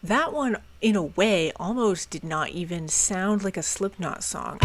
That one, in a way, almost did not even sound like a Slipknot song.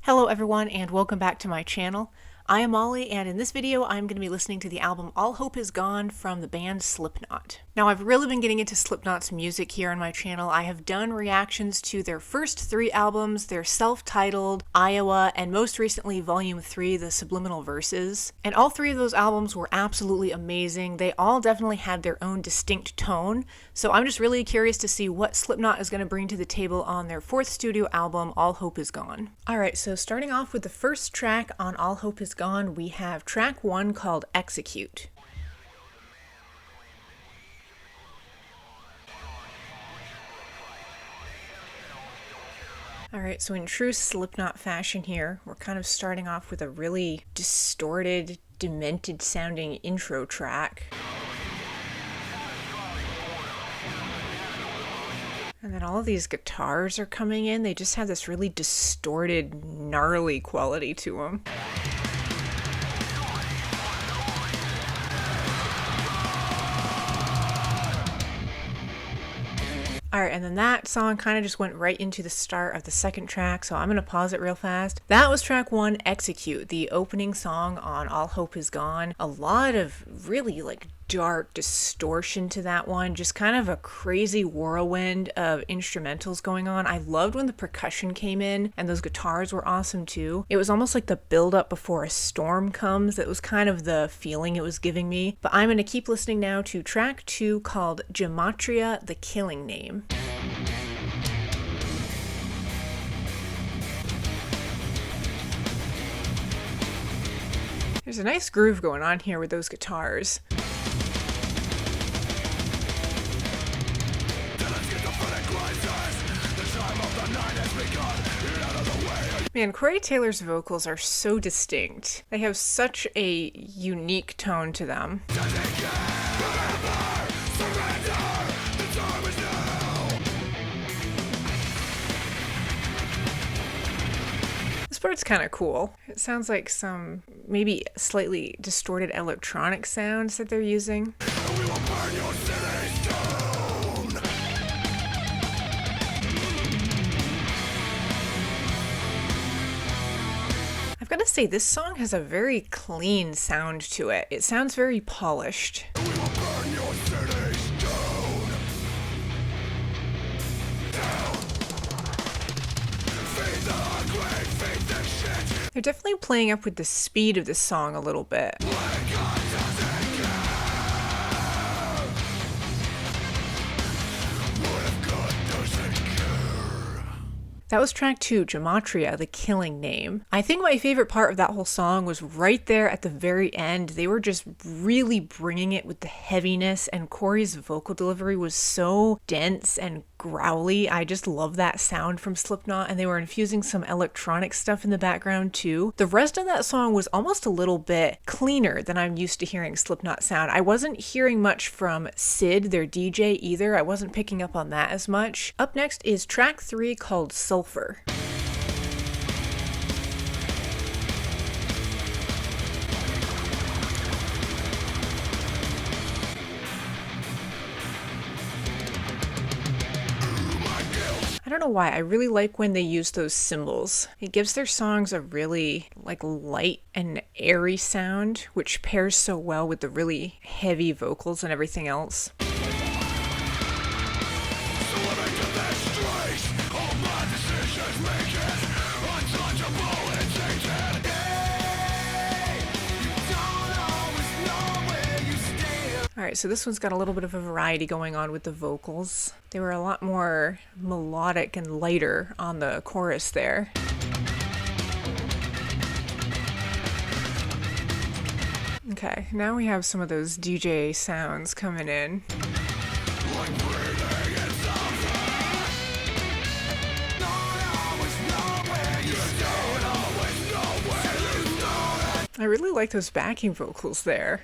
Hello everyone and welcome back to my channel. I am Molly, and in this video I'm going to be listening to the album All Hope Is Gone from the band Slipknot. Now, I've really been getting into Slipknot's music here on my channel. I have done reactions to their first 3 albums, their self-titled, Iowa, and most recently Volume 3, The Subliminal Verses. And all 3 of those albums were absolutely amazing. They all definitely had their own distinct tone, so I'm just really curious to see what Slipknot is going to bring to the table on their 4th studio album, All Hope Is Gone. Alright, so starting off with the first track on All Hope Is Gone, we have track 1 called Execute. Alright, so in true Slipknot fashion here, we're kind of starting off with a really distorted, demented sounding intro track. And then all of these guitars are coming in. They just have this really distorted, gnarly quality to them. Alright, and then that song kind of just went right into the start of the second track, so I'm going to pause it real fast. That was track 1, Execute, the opening song on All Hope Is Gone. A lot of really dark distortion to that one, just kind of a crazy whirlwind of instrumentals going on. I loved when the percussion came in, and those guitars were awesome too. It was almost like the build up before a storm comes. That was kind of the feeling it was giving me. But I'm going to keep listening now to track 2 called Gematria, The Killing Name. There's a nice groove going on here with those guitars. Man, Corey Taylor's vocals are so distinct. They have such a unique tone to them. This part's kind of cool. It sounds like some maybe slightly distorted electronic sounds that they're using. We will burn your cities down. I've got to say, this song has a very clean sound to it. It sounds very polished. We will burn your cities down. Down. Feed the hungry, feed the shit. They're definitely playing up with the speed of this song a little bit. That was track 2, Gematria, The Killing Name. I think my favorite part of that whole song was right there at the very end. They were just really bringing it with the heaviness, and Corey's vocal delivery was so dense and growly. I just love that sound from Slipknot, and they were infusing some electronic stuff in the background too. The rest of that song was almost a little bit cleaner than I'm used to hearing Slipknot sound. I wasn't hearing much from Sid, their DJ, either. I wasn't picking up on that as much. Up next is track 3 called Sulfur. I don't know why, I really like when they use those cymbals. It gives their songs a really light and airy sound, which pairs so well with the really heavy vocals and everything else. Alright, so this one's got a little bit of a variety going on with the vocals. They were a lot more melodic and lighter on the chorus there. Okay, now we have some of those DJ sounds coming in. I really like those backing vocals there.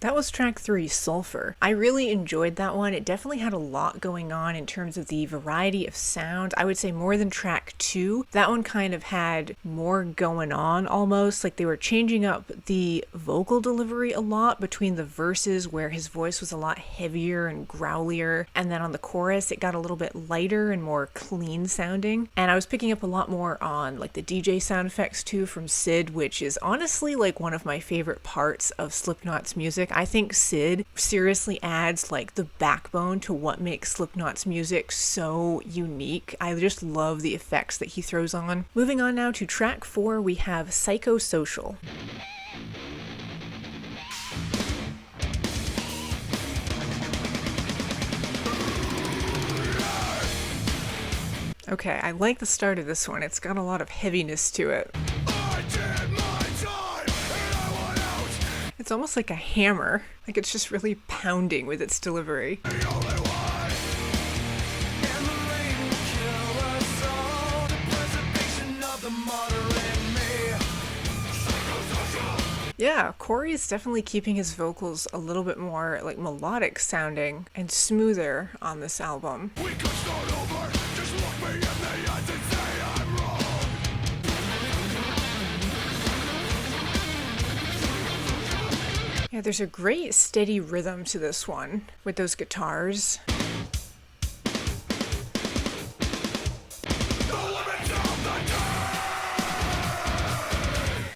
That was track 3, Sulfur. I really enjoyed that one. It definitely had a lot going on in terms of the variety of sound. I would say more than track 2. That one kind of had more going on almost, like they were changing up the vocal delivery a lot between the verses where his voice was a lot heavier and growlier, and then on the chorus it got a little bit lighter and more clean sounding. And I was picking up a lot more on like the DJ sound effects too from Sid, which is honestly like one of my favorite parts of Slipknot's music. I think Sid seriously adds like the backbone to what makes Slipknot's music so unique. I just love the effects that he throws on. Moving on now to track 4, we have Psychosocial. Okay, I like the start of this one. It's got a lot of heaviness to it. It's almost like a hammer, like it's just really pounding with its delivery. Yeah, Corey is definitely keeping his vocals a little bit more like melodic sounding and smoother on this album. We could start over. Just look me in the eyes and say I'm wrong. Yeah, there's a great steady rhythm to this one with those guitars.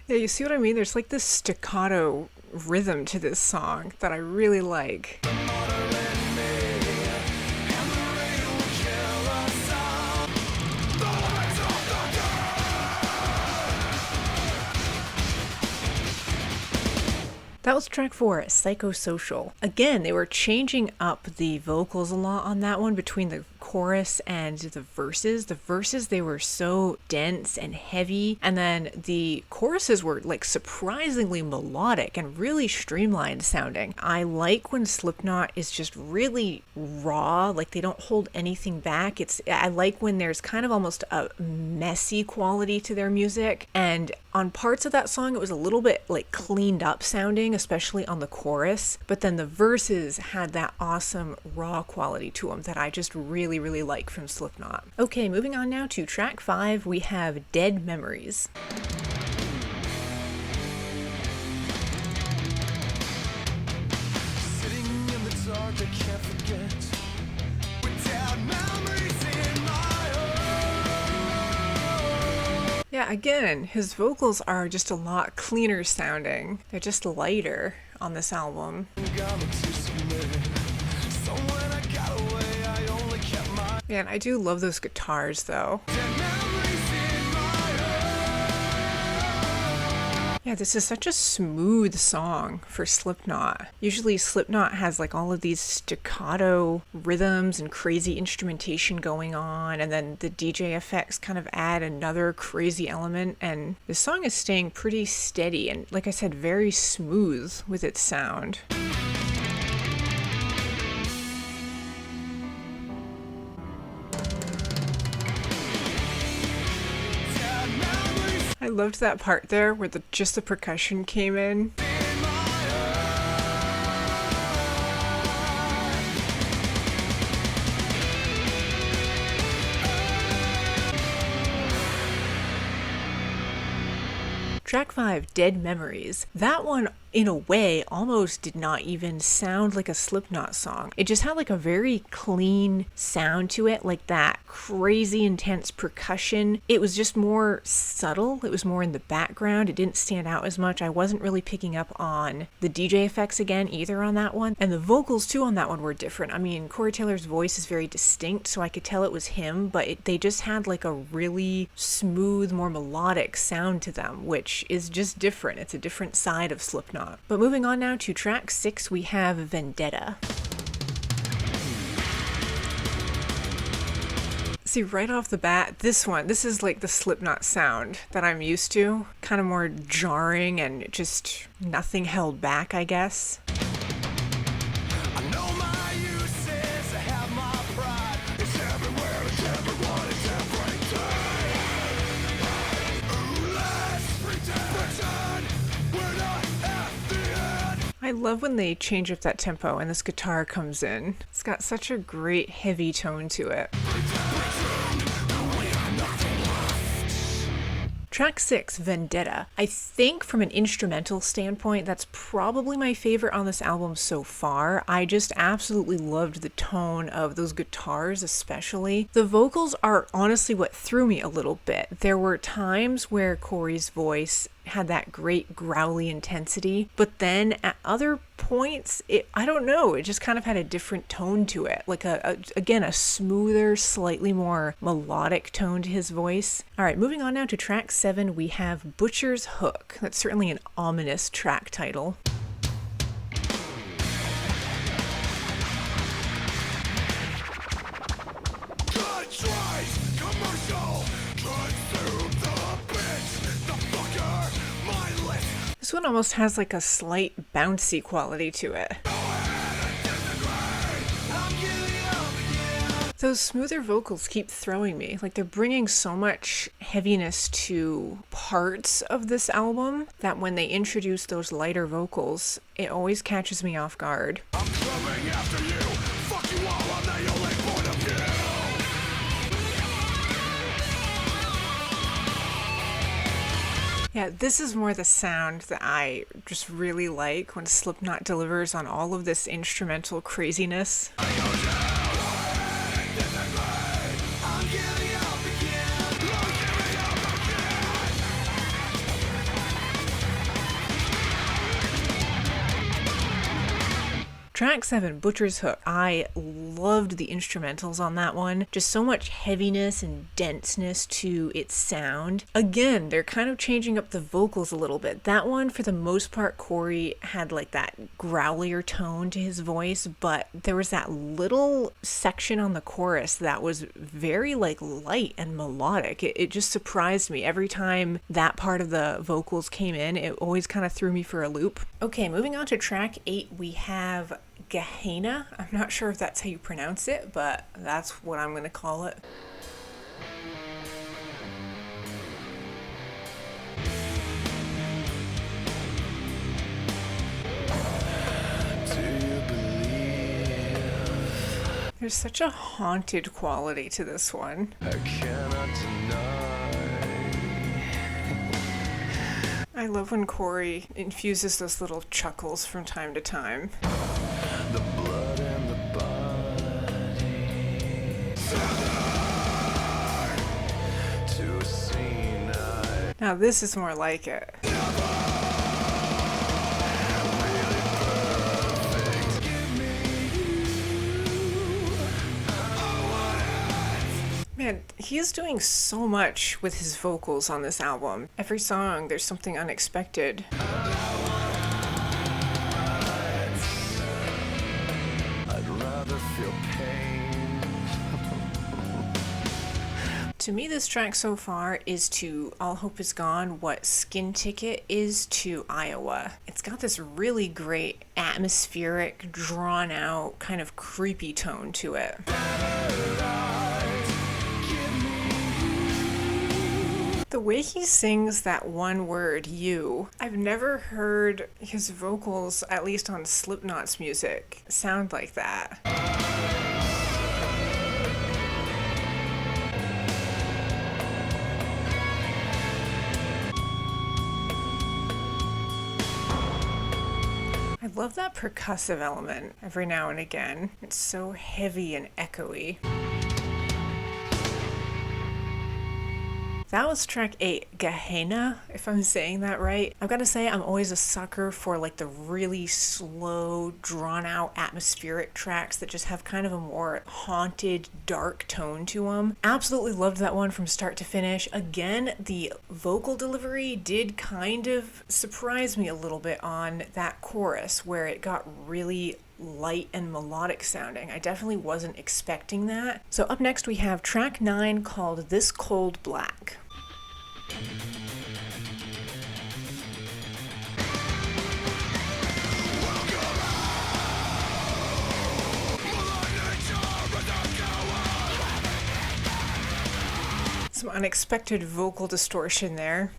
Yeah, you see what I mean? There's like this staccato rhythm to this song that I really like. That was track 4, Psychosocial. Again, they were changing up the vocals a lot on that one between the chorus and the verses. The verses, they were so dense and heavy, and then the choruses were like surprisingly melodic and really streamlined sounding. I like when Slipknot is just really raw, like they don't hold anything back. I like when there's kind of almost a messy quality to their music, and on parts of that song it was a little bit like cleaned up sounding, especially on the chorus, but then the verses had that awesome raw quality to them that I just really like from Slipknot. Okay, moving on now to track 5, we have Dead Memories. Sitting in the dark, I can't forget. With dead memories in my heart. Yeah, again, his vocals are just a lot cleaner sounding. They're just lighter on this album. Man, I do love those guitars though. Yeah, this is such a smooth song for Slipknot. Usually Slipknot has like all of these staccato rhythms and crazy instrumentation going on, and then the DJ effects kind of add another crazy element, and this song is staying pretty steady and, like I said, very smooth with its sound. I loved that part there where just the percussion came in. Track 5, Dead Memories. That one, in a way, almost did not even sound like a Slipknot song. It just had like a very clean sound to it, like that crazy intense percussion. It was just more subtle. It was more in the background. It didn't stand out as much. I wasn't really picking up on the DJ effects again either on that one. And the vocals too on that one were different. I mean, Corey Taylor's voice is very distinct, so I could tell it was him, but they just had like a really smooth, more melodic sound to them, which is just different. It's a different side of Slipknot. But moving on now to track 6, we have Vendetta. See, right off the bat, this is like the Slipknot sound that I'm used to. Kind of more jarring and just nothing held back, I guess. I love when they change up that tempo and this guitar comes in. It's got such a great heavy tone to it. Track 6, Vendetta. I think from an instrumental standpoint, that's probably my favorite on this album so far. I just absolutely loved the tone of those guitars especially. The vocals are honestly what threw me a little bit. There were times where Corey's voice had that great growly intensity, but then at other points, I don't know, it just kind of had a different tone to it, like again, a smoother, slightly more melodic tone to his voice. All right, moving on now to track 7, we have Butcher's Hook. That's certainly an ominous track title. This one almost has like a slight bouncy quality to it. Those smoother vocals keep throwing me. Like, they're bringing so much heaviness to parts of this album that when they introduce those lighter vocals, it always catches me off guard. I'm coming after you. Fuck you all, I'm the only point of view. Yeah, this is more the sound that I just really like when Slipknot delivers on all of this instrumental craziness. Track 7, Butcher's Hook. I loved the instrumentals on that one. Just so much heaviness and denseness to its sound. Again, they're kind of changing up the vocals a little bit. That one, for the most part, Corey had like that growlier tone to his voice, but there was that little section on the chorus that was very like light and melodic. It just surprised me. Every time that part of the vocals came in, it always kind of threw me for a loop. Okay, moving on to track 8, we have Gehenna. I'm not sure if that's how you pronounce it, but that's what I'm going to call it. There's such a haunted quality to this one. I cannot deny. I love when Corey infuses those little chuckles from time to time. The blood and the body. Now this is more like it. Man, he is doing so much with his vocals on this album. Every song, there's something unexpected. I'd rather feel pain. To me, this track so far is to All Hope Is Gone what Skin Ticket is to Iowa. It's got this really great atmospheric, drawn out, kind of creepy tone to it. The way he sings that one word, you, I've never heard his vocals, at least on Slipknot's music, sound like that. I love that percussive element every now and again. It's so heavy and echoey. That was track 8, Gehenna, if I'm saying that right. I've got to say, I'm always a sucker for like the really slow, drawn out atmospheric tracks that just have kind of a more haunted, dark tone to them. Absolutely loved that one from start to finish. Again, the vocal delivery did kind of surprise me a little bit on that chorus where it got really light and melodic sounding. I definitely wasn't expecting that. So up next we have track 9 called This Cold Black. Some unexpected vocal distortion there.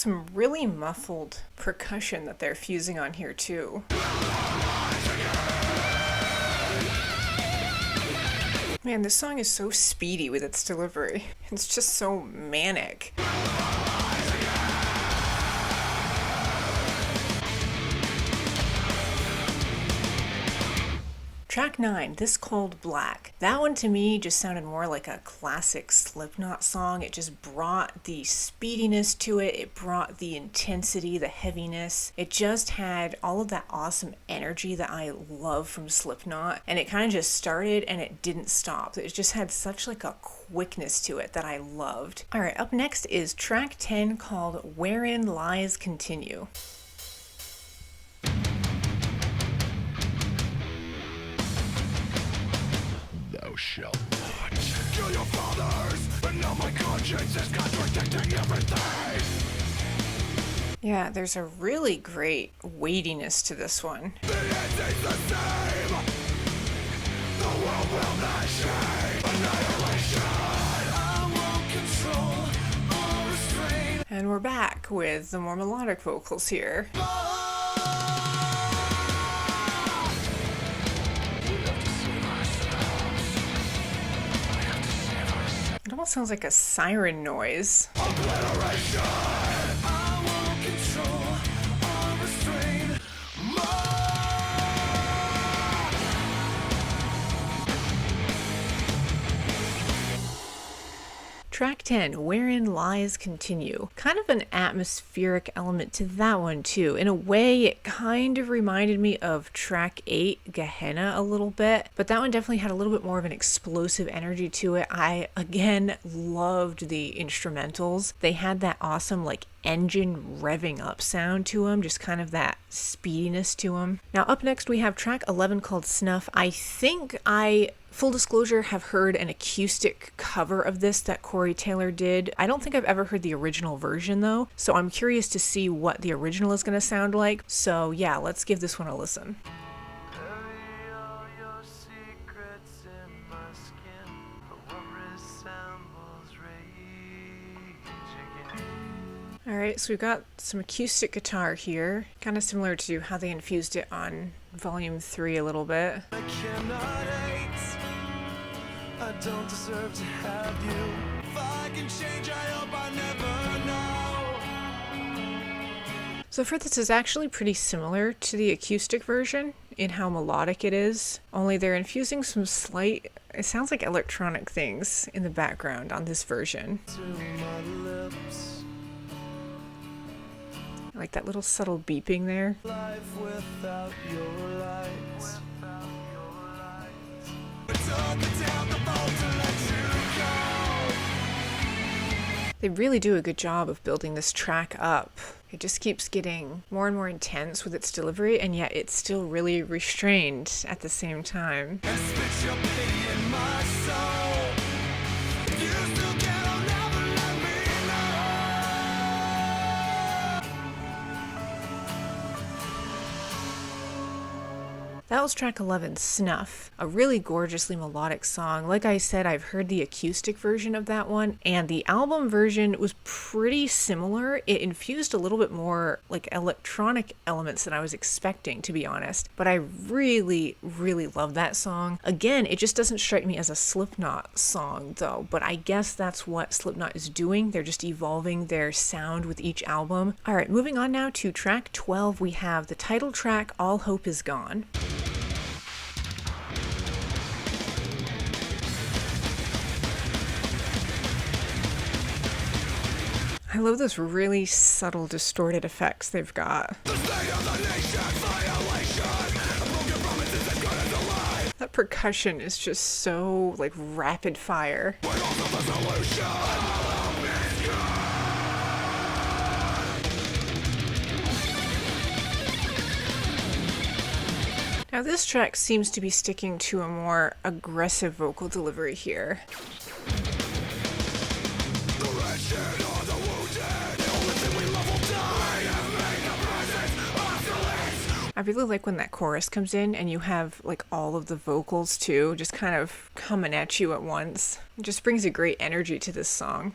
some really muffled percussion that they're fusing on here too. Man, this song is so speedy with its delivery. It's just so manic. Track 9, This Cold Black. That one to me just sounded more like a classic Slipknot song. It just brought the speediness to it. It brought the intensity, the heaviness. It just had all of that awesome energy that I love from Slipknot. And it kind of just started and it didn't stop. It just had such like a quickness to it that I loved. All right, up next is track 10 called Wherein Lies Continue. Thou shalt not kill your fathers, and now my conscience is contradicting everything. Yeah, there's a really great weightiness to this one. The end is the same. The world will not shame. Annihilation. I won't control or restrain. And we're back with the more melodic vocals here. It almost sounds like a siren noise. Obliteration. I won't control or restrain. Track 10, Wherein Lies Continue. Kind of an atmospheric element to that one too. In a way, it kind of reminded me of track 8, Gehenna, a little bit, but that one definitely had a little bit more of an explosive energy to it. I, again, loved the instrumentals. They had that awesome, like, engine revving up sound to them, just kind of that speediness to them. Now, up next, we have track 11 called Snuff. I think full disclosure, have heard an acoustic cover of this that Corey Taylor did. I don't think I've ever heard the original version though, so I'm curious to see what the original is going to sound like. So yeah, let's give this one a listen. Alright, so we've got some acoustic guitar here, kind of similar to how they infused it on Volume 3 a little bit. I cannot hate. I don't deserve to have you. If I can change, I hope I never know. So for this is actually pretty similar to the acoustic version in how melodic it is, only they're infusing some slight, it sounds like electronic things in the background on this version. To my lips. I like that little subtle beeping there. Life without your lights. They really do a good job of building this track up. It just keeps getting more and more intense with its delivery, and yet it's still really restrained at the same time. And spit your pity in my soul. If you still can, I'll never let me know. That was track 11, Snuff, a really gorgeously melodic song. Like I said, I've heard the acoustic version of that one, and the album version was pretty similar. It infused a little bit more like electronic elements than I was expecting, to be honest, but I really, really love that song. Again, it just doesn't strike me as a Slipknot song though, but I guess that's what Slipknot is doing. They're just evolving their sound with each album. All right, moving on now to track 12, we have the title track, All Hope Is Gone. I love those really subtle distorted effects they've got. The state of the nation, violation. Broken promises as good as a lie. That percussion is just so like rapid fire. We're also the solution. Now this track seems to be sticking to a more aggressive vocal delivery here. The wretched are the wounded. The only thing we love will die. Have made the presence obsolete. I really like when that chorus comes in and you have like all of the vocals too, just kind of coming at you at once. It just brings a great energy to this song.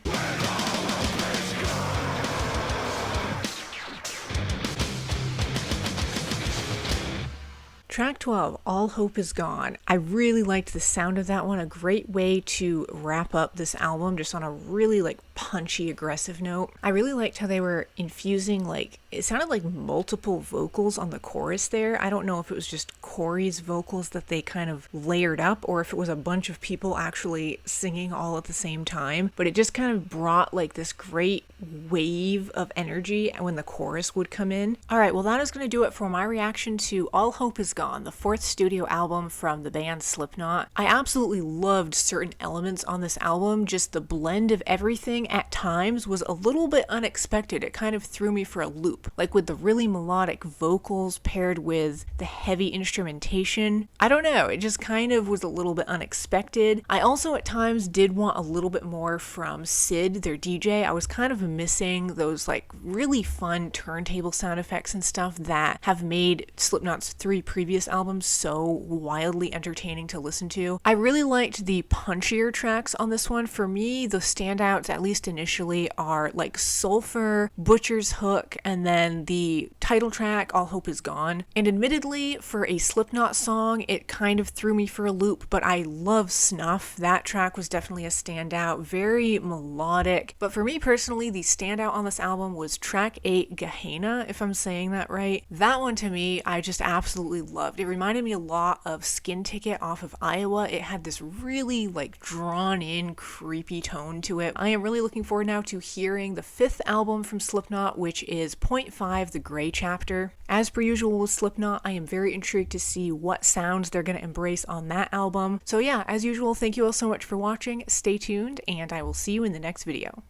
track 12, All Hope Is Gone. I really liked the sound of that one. A great way to wrap up this album, just on a really like punchy, aggressive note. I really liked how they were infusing, like, it sounded like multiple vocals on the chorus there. I don't know if it was just Corey's vocals that they kind of layered up, or if it was a bunch of people actually singing all at the same time, but it just kind of brought like this great wave of energy when the chorus would come in. Alright, well that is going to do it for my reaction to All Hope Is Gone, the fourth studio album from the band Slipknot. I absolutely loved certain elements on this album. Just the blend of everything at times was a little bit unexpected. It kind of threw me for a loop, like with the really melodic vocals paired with the heavy instrumentation. I don't know, it just kind of was a little bit unexpected. I also at times did want a little bit more from Sid, their DJ. I was kind of missing those like really fun turntable sound effects and stuff that have made Slipknot's 3 previous albums so wildly entertaining to listen to. I really liked the punchier tracks on this one. For me, the standouts, at least initially, are like Sulfur, Butcher's Hook, and then the title track, All Hope Is Gone. And admittedly, for a Slipknot song, it kind of threw me for a loop, but I love Snuff. That track was definitely a standout, very melodic. But for me personally, the standout on this album was track 8, Gehenna, if I'm saying that right. That one to me, I just absolutely loved. It reminded me a lot of Skin Ticket off of Iowa. It had this really like drawn in, creepy tone to it. I am really looking forward now to hearing the 5th album from Slipknot, which is Point 5, The Gray Chapter. As per usual with Slipknot, I am very intrigued to see what sounds they're going to embrace on that album. So yeah, as usual, thank you all so much for watching. Stay tuned, and I will see you in the next video.